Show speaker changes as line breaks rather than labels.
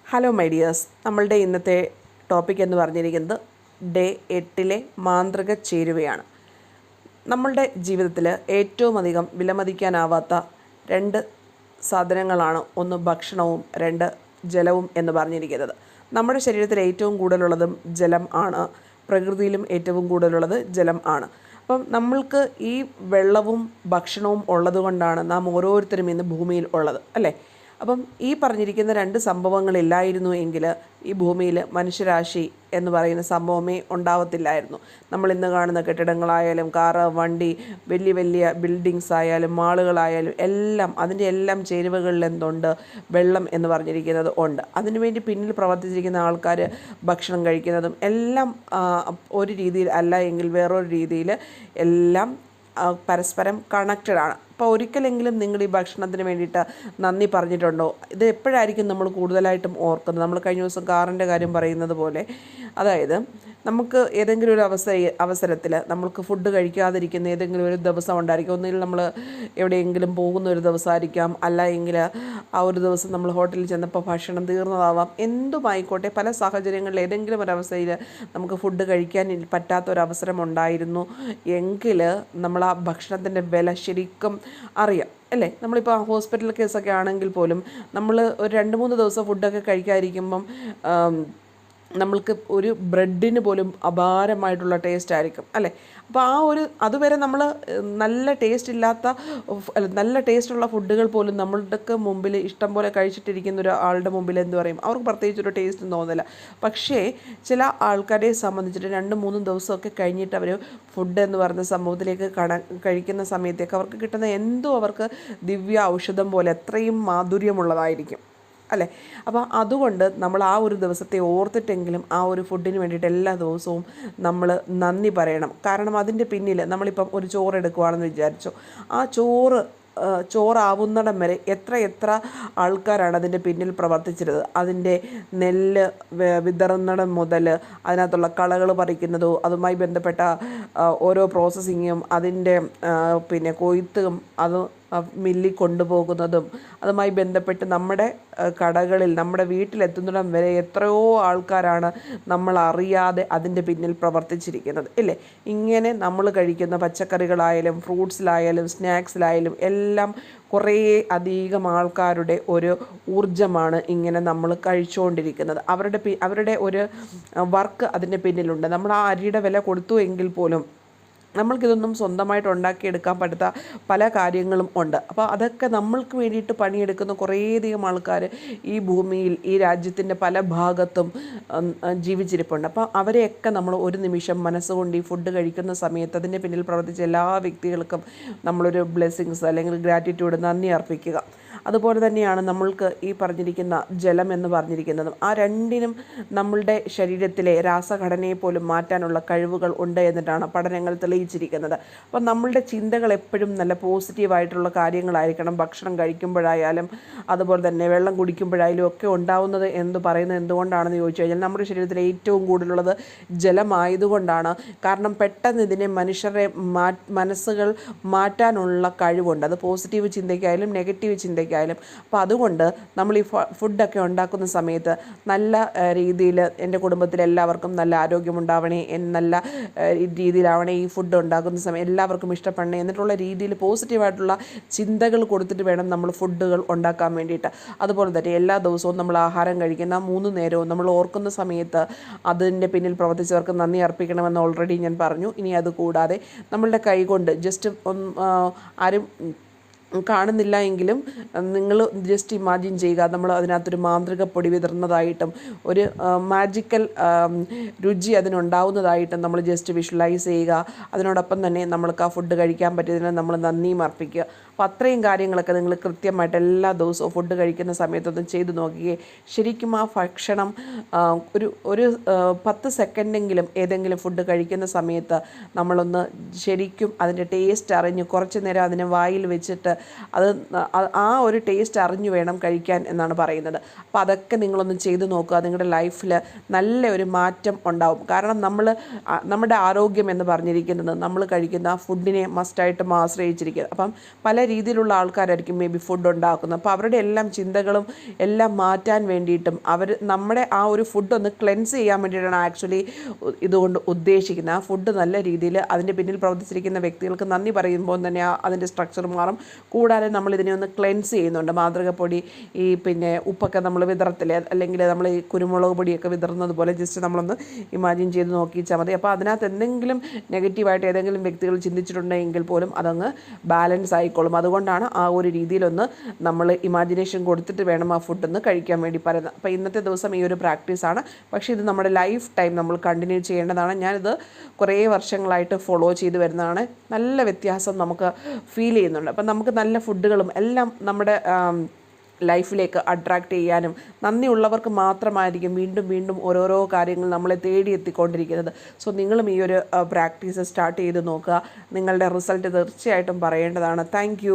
Hello my dears, നമ്മളുടെ ഇന്നത്തെ topic എന്ന് പറഞ്ഞിരിക്കുന്നത് ഡേ 8 മാന്ത്രിക ചേരുവയാണ്. നമ്മളുടെ ജീവിതത്തിൽ ഏറ്റവും അധികം വിലമതിക്കാനാവാത്ത രണ്ട് സാധനങ്ങളാണ്, ഒന്ന് ഭക്ഷണവും രണ്ട് ജലവും എന്ന് പറഞ്ഞിരിക്കുന്നത്. നമ്മുടെ ശരീരത്തിൽ ഏറ്റവും കൂടുതലുള്ളതും ജലം ആണ്, പ്രകൃതിയിലും ഏറ്റവും കൂടുതലുള്ളത് ജലം ആണ്. അപ്പം നമ്മൾക്ക് ഈ വെള്ളവും ഭക്ഷണവും ഉള്ളത് കൊണ്ടാണ് നാം ഓരോരുത്തരും ഇന്ന് ഭൂമിയിൽ ഉള്ളത്, അല്ലേ? അപ്പം ഈ പറഞ്ഞിരിക്കുന്ന രണ്ട് സംഭവങ്ങളില്ലായിരുന്നു എങ്കിൽ ഈ ഭൂമിയിൽ മനുഷ്യരാശി എന്ന് പറയുന്ന സംഭവമേ ഉണ്ടാവത്തില്ലായിരുന്നു. നമ്മളിന്ന് കാണുന്ന കെട്ടിടങ്ങളായാലും കാറ്, വണ്ടി, വലിയ വലിയ ബിൽഡിങ്സ് ആയാലും മാളുകളായാലും എല്ലാം അതിൻ്റെ എല്ലാം ചേരുവകളിൽ എന്തുണ്ട്? വെള്ളം എന്ന് പറഞ്ഞിരിക്കുന്നത് ഉണ്ട്. അതിനുവേണ്ടി പിന്നിൽ പ്രവർത്തിച്ചിരിക്കുന്ന ആൾക്കാർ ഭക്ഷണം കഴിക്കുന്നതും എല്ലാം ഒരു രീതിയിൽ അല്ല എങ്കിൽ വേറൊരു രീതിയിൽ എല്ലാം പരസ്പരം കണക്റ്റഡ് ആണ്. അപ്പോൾ ഒരിക്കലെങ്കിലും നിങ്ങൾ ഈ ഭക്ഷണത്തിന് വേണ്ടിയിട്ട് നന്ദി പറഞ്ഞിട്ടുണ്ടോ? ഇത് എപ്പോഴായിരിക്കും നമ്മൾ കൂടുതലായിട്ടും ഓർക്കുന്നത്? നമ്മൾ കഴിഞ്ഞ ദിവസം കാറിൻ്റെ കാര്യം പറയുന്നത് പോലെ, അതായത് നമുക്ക് ഏതെങ്കിലും ഒരു അവസരത്തിൽ നമ്മൾക്ക് ഫുഡ് കഴിക്കാതിരിക്കുന്ന ഏതെങ്കിലും ഒരു ദിവസം ഉണ്ടായിരിക്കും. ഒന്നുകിൽ നമ്മൾ എവിടെയെങ്കിലും പോകുന്ന ഒരു ദിവസമായിരിക്കാം, അല്ല എങ്കിൽ ആ ഒരു ദിവസം നമ്മൾ ഹോട്ടലിൽ ചെന്നപ്പോൾ ഭക്ഷണം തീർന്നതാവാം. എന്തുമായിക്കോട്ടെ, പല സാഹചര്യങ്ങളിൽ ഏതെങ്കിലും ഒരു അവസ്ഥയിൽ നമുക്ക് ഫുഡ് കഴിക്കാൻ പറ്റാത്തൊരവസരം ഉണ്ടായിരുന്നു എങ്കിൽ നമ്മൾ ആ ഭക്ഷണത്തിൻ്റെ വില ശരിക്കും അറിയാം, അല്ലേ? നമ്മളിപ്പോൾ ഹോസ്പിറ്റൽ കേസൊക്കെ ആണെങ്കിൽ പോലും നമ്മൾ ഒരു 2-3 ദിവസം ഫുഡൊക്കെ കഴിക്കാതിരിക്കുമ്പം നമ്മൾക്ക് ഒരു ബ്രെഡിന് പോലും അപാരമായിട്ടുള്ള ടേസ്റ്റ് ആയിരിക്കും, അല്ലേ? അപ്പോൾ അതുവരെ നമ്മൾ നല്ല ടേസ്റ്റുള്ള ഫുഡുകൾ പോലും നമ്മളുടെ മുമ്പിൽ ഇഷ്ടം പോലെ കഴിച്ചിട്ടിരിക്കുന്ന ഒരാളുടെ മുമ്പിൽ എന്ത് പറയും? അവർക്ക് പ്രത്യേകിച്ചൊരു ടേസ്റ്റ് തോന്നില്ല. പക്ഷേ ചില ആൾക്കാരെ സംബന്ധിച്ചിട്ട് 2-3 ദിവസമൊക്കെ കഴിഞ്ഞിട്ട് അവർ ഫുഡ് എന്ന് പറയുന്ന സംഭവത്തിലേക്ക് കഴിക്കുന്ന സമയത്തേക്ക് അവർക്ക് കിട്ടുന്ന എന്തോ അവർക്ക് ദിവ്യ ഔഷധം പോലെ അത്രയും മാധുര്യമുള്ളതായിരിക്കും, അല്ലേ? അപ്പോൾ അതുകൊണ്ട് നമ്മൾ ആ ഒരു ദിവസത്തെ ഓർത്തിട്ടെങ്കിലും ആ ഒരു ഫുഡിന് വേണ്ടിയിട്ട് എല്ലാ ദിവസവും നമ്മൾ നന്ദി പറയണം. കാരണം അതിൻ്റെ പിന്നിൽ നമ്മളിപ്പം ഒരു ചോറ് എടുക്കുകയാണെന്ന് വിചാരിച്ചു, ആ ചോറാവുന്നിടം വരെ എത്ര ആൾക്കാരാണ് അതിൻ്റെ പിന്നിൽ പ്രവർത്തിച്ചിരുന്നത്. അതിൻ്റെ നെല്ല് വിതറുന്നിടം മുതൽ അതിനകത്തുള്ള കളകൾ പറിക്കുന്നതോ അതുമായി ബന്ധപ്പെട്ട ഓരോ പ്രോസസ്സിങ്ങും അതിൻ്റെ കൊയ്ത്തും അത് മില്ലിൽ കൊണ്ടുപോകുന്നതും അതുമായി ബന്ധപ്പെട്ട് നമ്മുടെ കടകളിൽ നമ്മുടെ വീട്ടിലെത്തുന്നിടം വരെ എത്രയോ ആൾക്കാരാണ് നമ്മൾ അറിയാതെ അതിൻ്റെ പിന്നിൽ പ്രവർത്തിച്ചിരിക്കുന്നത്, ഇല്ലേ? ഇങ്ങനെ നമ്മൾ കഴിക്കുന്ന പച്ചക്കറികളായാലും ഫ്രൂട്ട്സിലായാലും സ്നാക്സിലായാലും എല്ലാം കുറേ അധികം ആൾക്കാരുടെ ഒരു ഊർജ്ജമാണ് ഇങ്ങനെ നമ്മൾ കഴിച്ചുകൊണ്ടിരിക്കുന്നത്. അവരുടെ ഒരു വർക്ക് അതിൻ്റെ പിന്നിലുണ്ട്. നമ്മൾ ആ അരിയുടെ വില കൊടുത്തു എങ്കിൽ പോലും നമ്മൾക്കിതൊന്നും സ്വന്തമായിട്ട് ഉണ്ടാക്കിയെടുക്കാൻ പറ്റാത്ത പല കാര്യങ്ങളും ഉണ്ട്. അപ്പോൾ അതൊക്കെ നമ്മൾക്ക് വേണ്ടിയിട്ട് പണിയെടുക്കുന്ന കുറേയധികം ആൾക്കാർ ഈ ഭൂമിയിൽ ഈ രാജ്യത്തിൻ്റെ പല ഭാഗത്തും ജീവിച്ചിരിപ്പുണ്ട്. അപ്പോൾ അവരെയൊക്കെ നമ്മൾ ഒരു നിമിഷം മനസ്സുകൊണ്ട് ഈ ഫുഡ് കഴിക്കുന്ന സമയത്ത് അതിൻ്റെ പിന്നിൽ പ്രവർത്തിച്ച എല്ലാ വ്യക്തികൾക്കും നമ്മളൊരു ബ്ലെസ്സിങ്സ് അല്ലെങ്കിൽ ഗ്രാറ്റിറ്റ്യൂഡ്, നന്ദി അർപ്പിക്കുക. അതുപോലെ തന്നെയാണ് നമ്മൾക്ക് ഈ പറഞ്ഞിരിക്കുന്ന ജലം എന്ന് പറഞ്ഞിരിക്കുന്നതും. ആ രണ്ടിനും നമ്മളുടെ ശരീരത്തിലെ രാസഘടനയെ പോലും മാറ്റാനുള്ള കഴിവുകൾ ഉണ്ട് എന്നിട്ടാണ് പഠനങ്ങൾ തെളിയിച്ചിരിക്കുന്നത്. അപ്പോൾ നമ്മളുടെ ചിന്തകൾ എപ്പോഴും നല്ല പോസിറ്റീവായിട്ടുള്ള കാര്യങ്ങളായിരിക്കണം. ഭക്ഷണം കഴിക്കുമ്പോഴായാലും അതുപോലെ തന്നെ വെള്ളം കുടിക്കുമ്പോഴായാലും ഒക്കെ ഉണ്ടാവുന്നത് എന്ന് പറയുന്നത് എന്തുകൊണ്ടാണെന്ന് ചോദിച്ചു കഴിഞ്ഞാൽ നമ്മുടെ ശരീരത്തിൽ ഏറ്റവും കൂടുതലുള്ളത് ജലമായതുകൊണ്ടാണ്. കാരണം പെട്ടെന്ന് ഇതിനെ മനുഷ്യരുടെ മനസ്സുകൾ മാറ്റാനുള്ള കഴിവുണ്ട്. അത് പോസിറ്റീവ് ചിന്തയ്ക്കായാലും നെഗറ്റീവ് ചിന്തയ്ക്കായാലും. അപ്പോൾ അതുകൊണ്ട് നമ്മൾ ഈ ഫുഡൊക്കെ ഉണ്ടാക്കുന്ന സമയത്ത് നല്ല രീതിയിൽ എൻ്റെ കുടുംബത്തിലെല്ലാവർക്കും നല്ല ആരോഗ്യമുണ്ടാവണേ, നല്ല രീതിയിലാവണേ ഈ ഫുഡ് ഉണ്ടാക്കുന്ന സമയം എല്ലാവർക്കും ഇഷ്ടപ്പെടണേ എന്നിട്ടുള്ള രീതിയിൽ പോസിറ്റീവായിട്ടുള്ള ചിന്തകൾ കൊടുത്തിട്ട് വേണം നമ്മൾ ഫുഡുകൾ ഉണ്ടാക്കാൻ വേണ്ടിയിട്ട്. അതുപോലെ തന്നെ എല്ലാ ദിവസവും നമ്മൾ ആഹാരം കഴിക്കുന്ന 3 നേരവും നമ്മൾ ഓർക്കുന്ന സമയത്ത് അതിൻ്റെ പിന്നിൽ പ്രവർത്തിച്ചവർക്ക് നന്ദി അർപ്പിക്കണമെന്ന് ഓൾറെഡി ഞാൻ പറഞ്ഞു. ഇനി അതുകൂടാതെ നമ്മളുടെ കൈകൊണ്ട് ജസ്റ്റ് ആരും കാണുന്നില്ല എങ്കിലും നിങ്ങൾ ജസ്റ്റ് ഇമാജിൻ ചെയ്യുക, നമ്മൾ അതിനകത്തൊരു മാന്ത്രിക പൊടി വിതറുന്നതായിട്ടും ഒരു മാജിക്കൽ രുചി അതിനുണ്ടാവുന്നതായിട്ടും നമ്മൾ ജസ്റ്റ് വിഷ്വലൈസ് ചെയ്യുക. അതിനോടൊപ്പം തന്നെ നമ്മൾക്ക് ആ ഫുഡ് കഴിക്കാൻ പറ്റിയതിന് നമ്മൾ നന്ദിയും അർപ്പിക്കുക. അപ്പോൾ അത്രയും കാര്യങ്ങളൊക്കെ നിങ്ങൾ കൃത്യമായിട്ട് എല്ലാ ദിവസവും ഫുഡ് കഴിക്കുന്ന സമയത്തൊന്ന് ചെയ്തു നോക്കുകയും ശരിക്കും ആ ഭക്ഷണം ഒരു 10 സെക്കൻഡെങ്കിലും ഏതെങ്കിലും ഫുഡ് കഴിക്കുന്ന സമയത്ത് നമ്മളൊന്ന് ശരിക്കും അതിൻ്റെ ടേസ്റ്റ് അറിഞ്ഞ് കുറച്ച് നേരം അതിനെ വായിൽ വെച്ചിട്ട് ആ ഒരു ടേസ്റ്റ് അറിഞ്ഞു വേണം കഴിക്കാൻ എന്നാണ് പറയുന്നത്. അപ്പോൾ അതൊക്കെ നിങ്ങളൊന്ന് ചെയ്തു നോക്കുക. നിങ്ങളുടെ ലൈഫിൽ നല്ല ഒരു മാറ്റം ഉണ്ടാവും. കാരണം നമ്മുടെ ആരോഗ്യം എന്ന് പറഞ്ഞിരിക്കുന്നത് നമ്മൾ കഴിക്കുന്ന ഫുഡിനെ മസ്റ്റായിട്ടും ആശ്രയിച്ചിരിക്കുന്നത്. അപ്പം പല രീതിയിലുള്ള ആൾക്കാരായിരിക്കും മേ ബി ഫുഡ് ഉണ്ടാക്കുന്നത്. അപ്പോൾ അവരുടെ എല്ലാം ചിന്തകളും എല്ലാം മാറ്റാൻ വേണ്ടിയിട്ടും നമ്മുടെ ആ ഒരു ഫുഡ് ഒന്ന് ക്ലെൻസ് ചെയ്യാൻ വേണ്ടിയിട്ടാണ് ആക്ച്വലി ഇതുകൊണ്ട് ഉദ്ദേശിക്കുന്നത്. ആ ഫുഡ് നല്ല രീതിയിൽ അതിൻ്റെ പിന്നിൽ പ്രവർത്തിച്ചിരിക്കുന്ന വ്യക്തികൾക്ക് നന്ദി പറയുമ്പോൾ തന്നെ അതിൻ്റെ സ്ട്രക്ചർ മാറും. കൂടാതെ നമ്മൾ ഇതിനെ ഒന്ന് ക്ലെൻസ് ചെയ്യുന്നുണ്ട്. മാതൃകപ്പൊടി പിന്നെ ഉപ്പൊക്കെ നമ്മൾ വിതറത്തില്ലേ, അല്ലെങ്കിൽ നമ്മൾ ഈ കുരുമുളക് പൊടിയൊക്കെ വിതറുന്നത് പോലെ ജസ്റ്റ് നമ്മളൊന്ന് ഇമാജിൻ ചെയ്ത് നോക്കിച്ചാൽ മതി. അപ്പോൾ അതിനകത്ത് എന്തെങ്കിലും നെഗറ്റീവായിട്ട് ഏതെങ്കിലും വ്യക്തികൾ ചിന്തിച്ചിട്ടുണ്ടെങ്കിൽ പോലും അതങ്ങ് ബാലൻസ് ആയിക്കോളും. അതുകൊണ്ടാണ് ആ ഒരു രീതിയിലൊന്ന് നമ്മൾ ഇമാജിനേഷൻ കൊടുത്തിട്ട് വേണം ആ ഫുഡൊന്ന് കഴിക്കാൻ വേണ്ടി പറയുന്നത്. അപ്പോൾ ഇന്നത്തെ ദിവസം ഈ ഒരു പ്രാക്ടീസാണ്. പക്ഷേ ഇത് നമ്മുടെ ലൈഫ് ടൈം നമ്മൾ കണ്ടിന്യൂ ചെയ്യേണ്ടതാണ്. ഞാനിത് കുറേ വർഷങ്ങളായിട്ട് ഫോളോ ചെയ്ത് വരുന്നതാണ്. നല്ല വ്യത്യാസം നമുക്ക് ഫീൽ ചെയ്യുന്നുണ്ട്. അപ്പം നമുക്ക് നല്ല ഫുഡുകളും എല്ലാം നമ്മുടെ ലൈഫിലേക്ക് അട്രാക്റ്റ് ചെയ്യാനും നന്ദിയുള്ളവർക്ക് മാത്രമായിരിക്കും വീണ്ടും വീണ്ടും ഓരോരോ കാര്യങ്ങൾ നമ്മളെ തേടിയെത്തിക്കൊണ്ടിരിക്കുന്നത്. സോ നിങ്ങളും ഈ ഒരു പ്രാക്ടീസ് സ്റ്റാർട്ട് ചെയ്ത് നോക്കുക. നിങ്ങളുടെ റിസൾട്ട് തീർച്ചയായിട്ടും പറയേണ്ടതാണ്. താങ്ക്